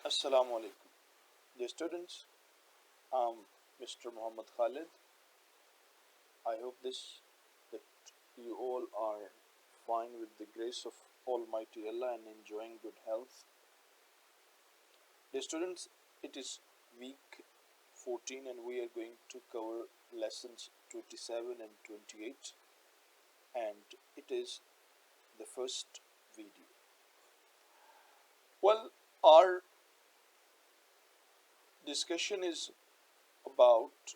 Assalamu alaikum. Dear students, I'm Mr. Muhammad Khalid. I hope that you all are fine with the grace of Almighty Allah and enjoying good health. Dear students, it is week 14 and we are going to cover lessons 27 and 28, and it is the first video. Well, our discussion is about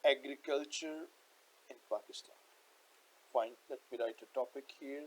agriculture in Pakistan. Fine, let me write a topic here.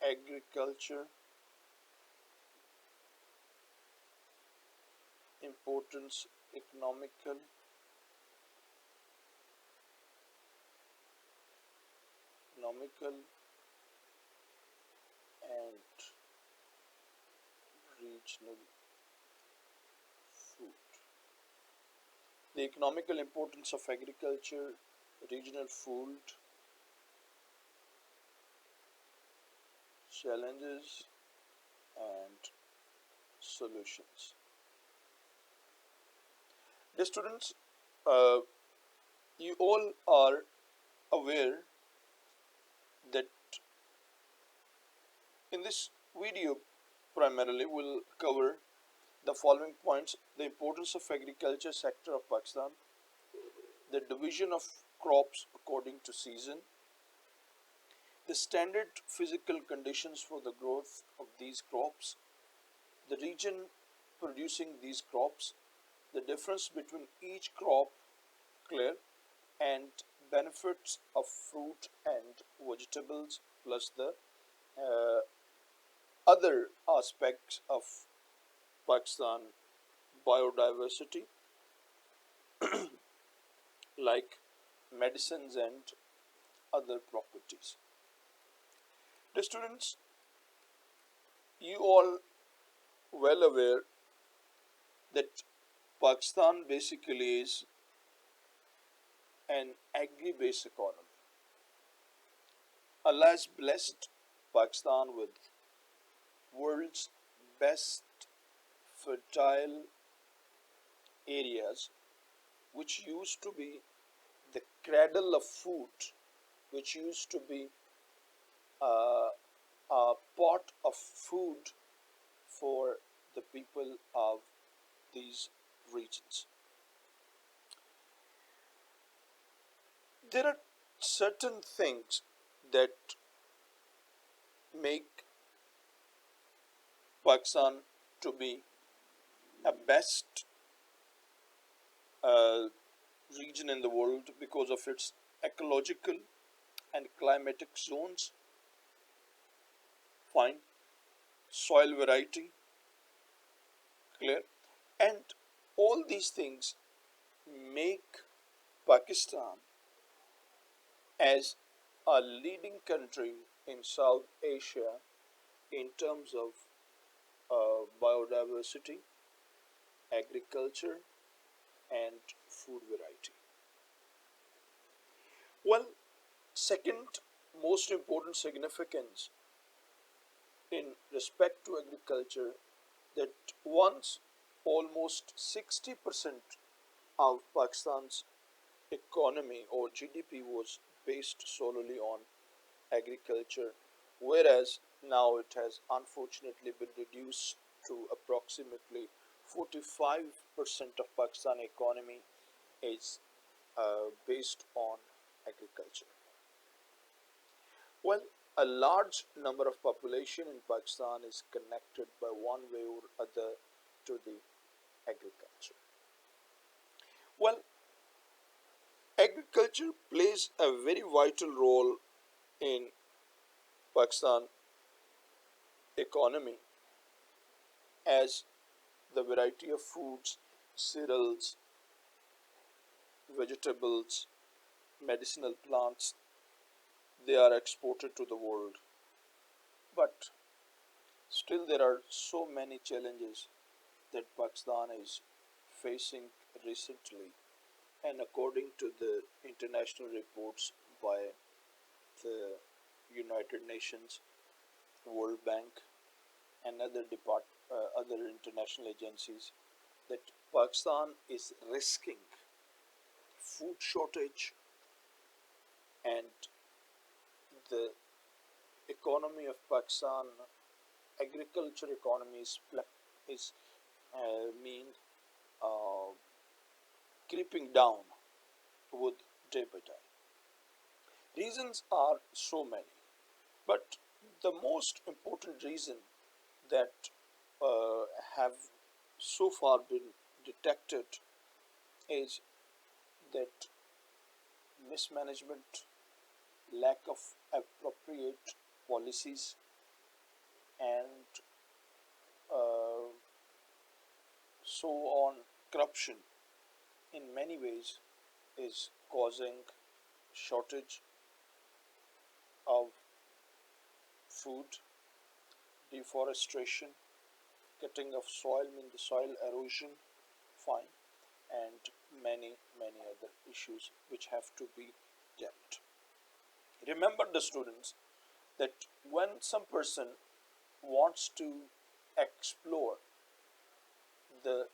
Agriculture, importance, economical and regional food. The economical importance of agriculture, regional food, challenges and solutions. Dear students, uh, you all are aware that in this video primarily we'll cover the following points: the importance of agriculture sector of Pakistan, the division of crops according to season, the standard physical conditions for the growth of these crops, the region producing these crops, the difference between each crop, clear, and benefits of fruit and vegetables, plus the uh, other aspects of Pakistan biodiversity like medicines and other properties. The students, you all well aware that Pakistan basically is an agri-based economy. Allah has blessed Pakistan with world's best fertile areas, which used to be the cradle of food, which used to be uh, a pot of food for the people of these regions. There are certain things that make Pakistan to be a best uh, region in the world because of its ecological and climatic zones, fine, soil variety, clear, and all these things make Pakistan as a leading country in South Asia in terms of biodiversity, agriculture, and food variety. Well, second most important significance in respect to agriculture, that once almost 60% of Pakistan's economy or GDP was based solely on agriculture, whereas now it has unfortunately been reduced to approximately 45% of Pakistan economy is based on agriculture. Well, a large number of population in Pakistan is connected by one way or other to the agriculture. Well, agriculture plays a very vital role in Pakistan economy, as the variety of foods, cereals, vegetables, medicinal plants, they are exported to the world. But still there are so many challenges that Pakistan is facing recently, and according to the international reports by the United Nations, World Bank, and other international agencies that Pakistan is risking food shortage, and the economy of Pakistan, agriculture economy is mean uh, creeping down with day by day. Reasons are so many, but the most important reason that uh, have so far been detected is that mismanagement, lack of appropriate policies, and uh, so on, corruption in many ways is causing shortage of food, deforestation, cutting of soil, mean the soil erosion, fine, and many other issues which have to be dealt. Remember the students that when some person wants to explore the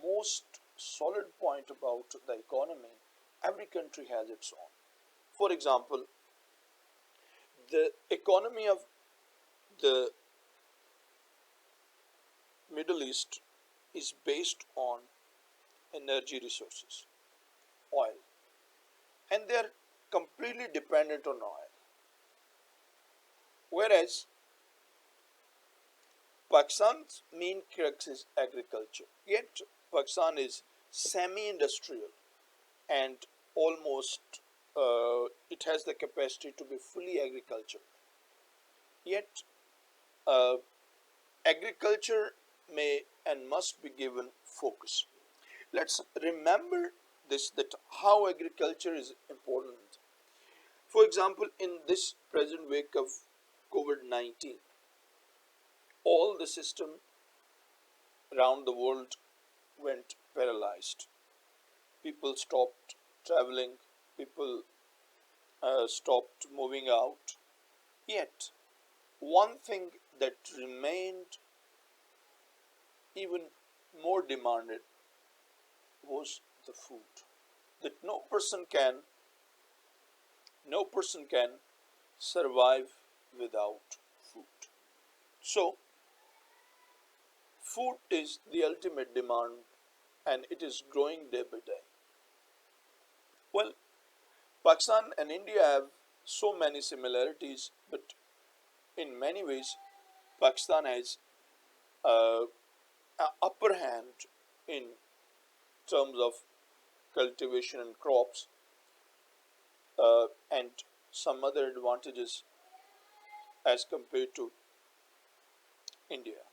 most solid point about the economy, every country has its own. For example, the economy of the Middle East is based on energy resources, oil, and they are completely dependent on oil. Whereas Pakistan's main crux is agriculture. Yet Pakistan is semi-industrial and almost it has the capacity to be fully agricultural. Yet uh, agriculture may and must be given focus. Let's remember this that how agriculture is important. For example, in this present wake of COVID-19, all the system around the world went paralyzed. People stopped traveling, people stopped moving out. Yet, one thing that remained even more demanded was the food. That no person can survive without food. So, food is the ultimate demand and it is growing day by day. Well, Pakistan and India have so many similarities, but in many ways, Pakistan has uh, an upper hand in terms of cultivation and crops and some other advantages as compared to India.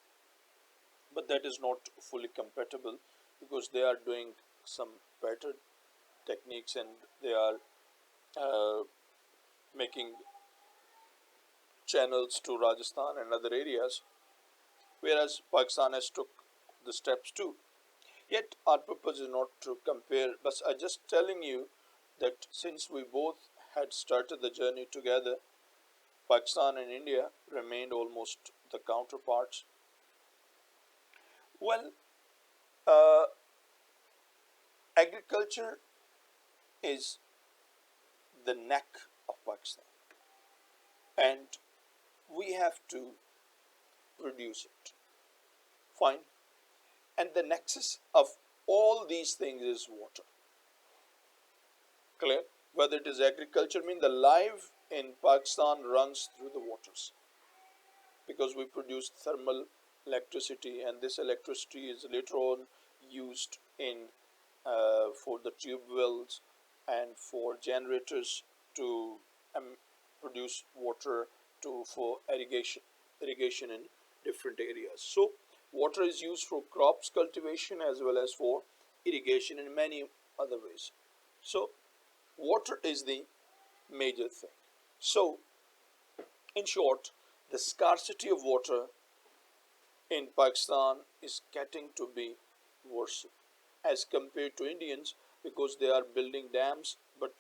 But that is not fully compatible because they are doing some better techniques and they are uh, making channels to Rajasthan and other areas, whereas Pakistan has took the steps too. Yet our purpose is not to compare, but I just telling you that since we both had started the journey together, Pakistan and India remained almost the counterparts. Well, uh, agriculture is the neck of Pakistan, and we have to produce it. Fine. And the nexus of all these things is water. Clear? Whether it is agriculture, mean the life in Pakistan runs through the waters because we produce thermal electricity, and this electricity is later on used in for the tube wells and for generators to produce water to for irrigation in different areas. So water is used for crops cultivation as well as for irrigation in many other ways. So water is the major thing. So in short, the scarcity of water in Pakistan is getting to be worse as compared to Indians because they are building dams, but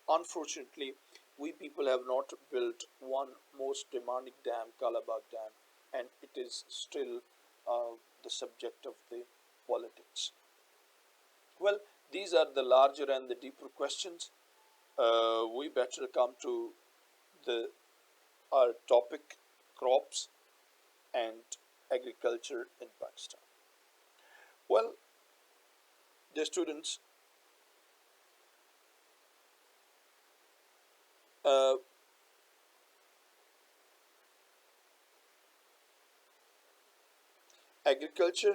unfortunately we people have not built one most demanding dam, Kalabag Dam, and it is still the subject of the politics. Well, these are the larger and the deeper questions. We better come to the our topic, crops and agriculture in Pakistan. Well, dear students, uh, agriculture,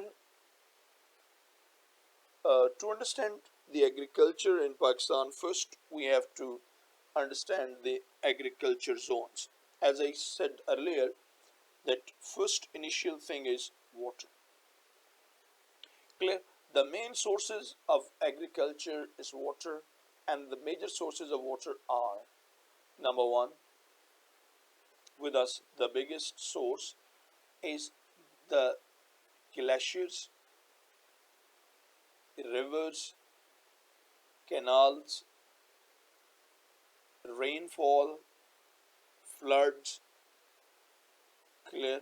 to understand the agriculture in Pakistan, first we have to understand the agriculture zones. As I said earlier, that first initial thing is water. Clear? The main sources of agriculture is water, and the major sources of water are: number one, with us, the biggest source is the glaciers, rivers, canals, rainfall, floods, clear,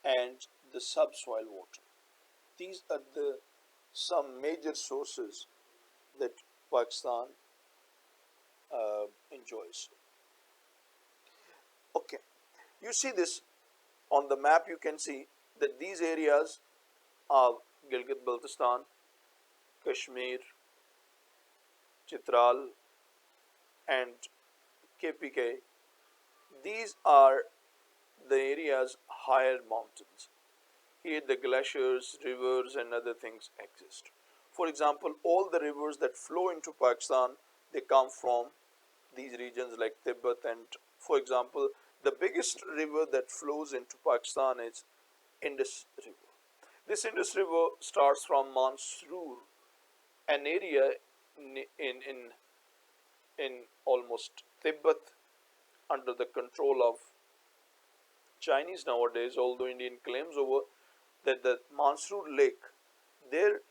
and the subsoil water. These are the some major sources that Pakistan enjoys. Okay, you see this on the map. You can see that these areas are Gilgit-Baltistan, Kashmir, Chitral, and KPK. These are the areas higher mountains. Here the glaciers, rivers and other things exist. For example, all the rivers that flow into Pakistan, they come from these regions like Tibet, and for example, the biggest river that flows into Pakistan is Indus River. This Indus River starts from Mansoor, an area in almost Tibet, under the control of Chinese nowadays, although Indian claims over that the Mansoor Lake, there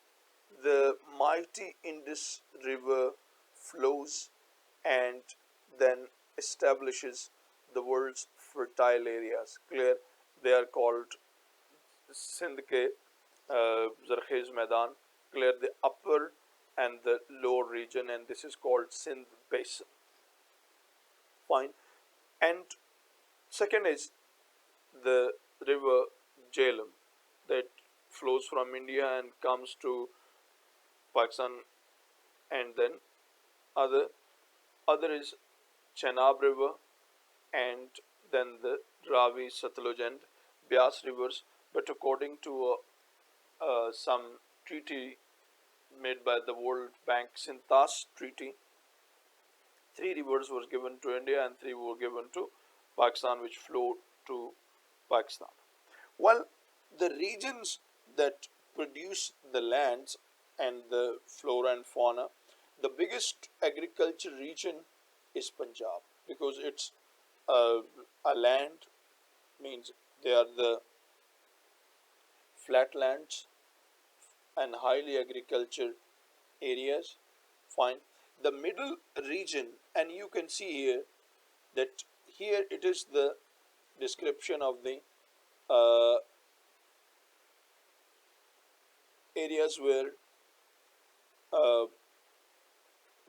the mighty Indus River flows and then establishes the world's fertile areas. Clear? They are called Sindh ke Zarkhiz Maidan. Clear? The upper and the lower region, and this is called Sindh Basin. Fine. And second is the river Jhelum that flows from India and comes to Pakistan, and then other other is Chenab River, and then the Ravi, Satluj and Beas rivers. But according to some treaty made by the World Bank, Sintas Treaty, three rivers were given to India and three were given to Pakistan, which flowed to Pakistan. Well, the regions that produce the lands and the flora and fauna, the biggest agriculture region is Punjab, because it's a land, means they are the flatlands and highly agriculture areas. Fine. The middle region, and you can see here that here it is the description of the uh, areas where uh,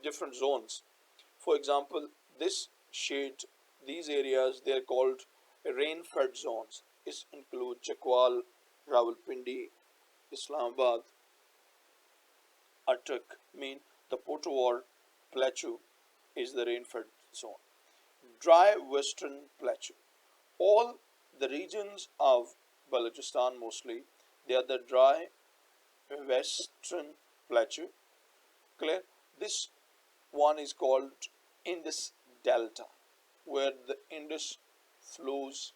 different zones. For example, this shade, these areas, they are called rain-fed zones. This include Chakwal, Rawalpindi, Islamabad, Attock, mean the Potowar Plateau is the rain-fed zone. Dry western plateau. All the regions of Balochistan mostly, they are the dry western plateau. Clear? This one is called Indus Delta, where the Indus flows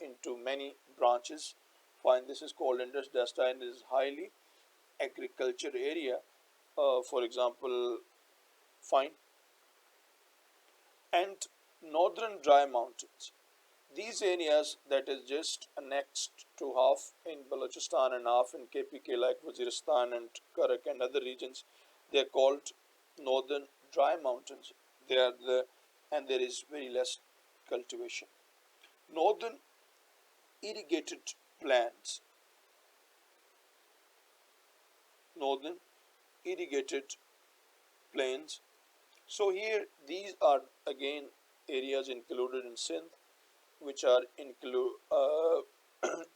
into many branches. Fine, this is called Indus Delta and is highly agriculture area. For example, fine, and northern dry mountains. These areas that is just next to half in Balochistan and half in KPK like Waziristan and Karak and other regions, they are called northern dry mountains. They are the and there is very less cultivation. Northern irrigated plains, northern irrigated plains. So here these are again areas included in Sindh which are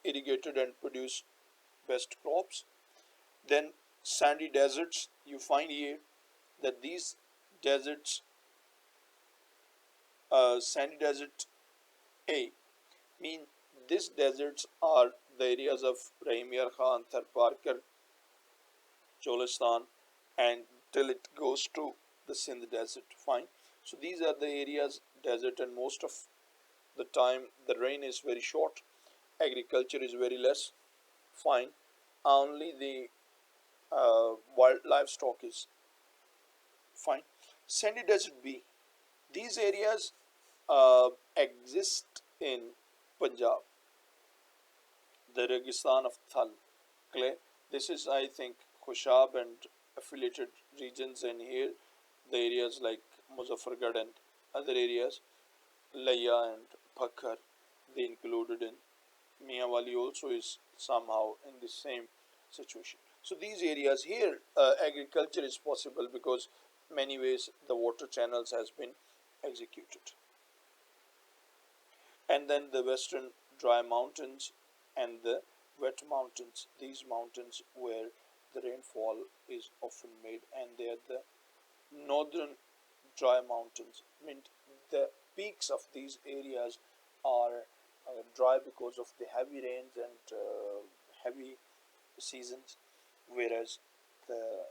irrigated and produce best crops. Then sandy deserts, you find here that these deserts, sandy desert A, mean these deserts are the areas of Rahim Yar Khan, Tharparkar, Cholistan, and till it goes to the Sindh desert. Fine. So these are the areas desert, and most of the time the rain is very short, agriculture is very less. Fine. Only the wild livestock is fine. Sandy desert B. These areas exist in Punjab, the Registan of Thal clay. This is, I think, Khushab and affiliated regions, and here the areas like Muzaffargarh and other areas, Laya and Bhakkar, they included in. Miawali also is somehow in the same situation. So these areas here, agriculture is possible because many ways the water channels has been executed. And then the western dry mountains and the wet mountains, these mountains where the rainfall is often made, and they are the northern dry mountains. I mean, the peaks of these areas are dry because of the heavy rains and heavy seasons, whereas the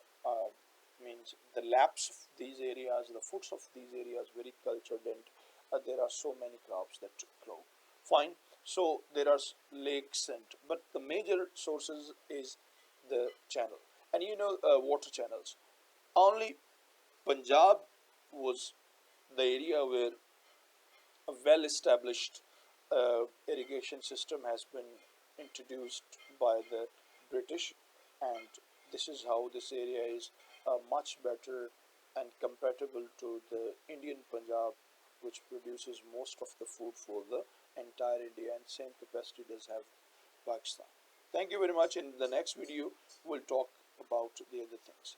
means the laps of these areas, the foods of these areas, very cultured, and there are so many crops that grow. Fine. So there are lakes, and but the major sources is the channel, and water channels. Only Punjab was the area where a well-established irrigation system has been introduced by the British, and this is how this area is much better and compatible to the Indian Punjab, which produces most of the food for the entire India, and same capacity does have Pakistan. Thank you very much. In the next video, we'll talk about the other things.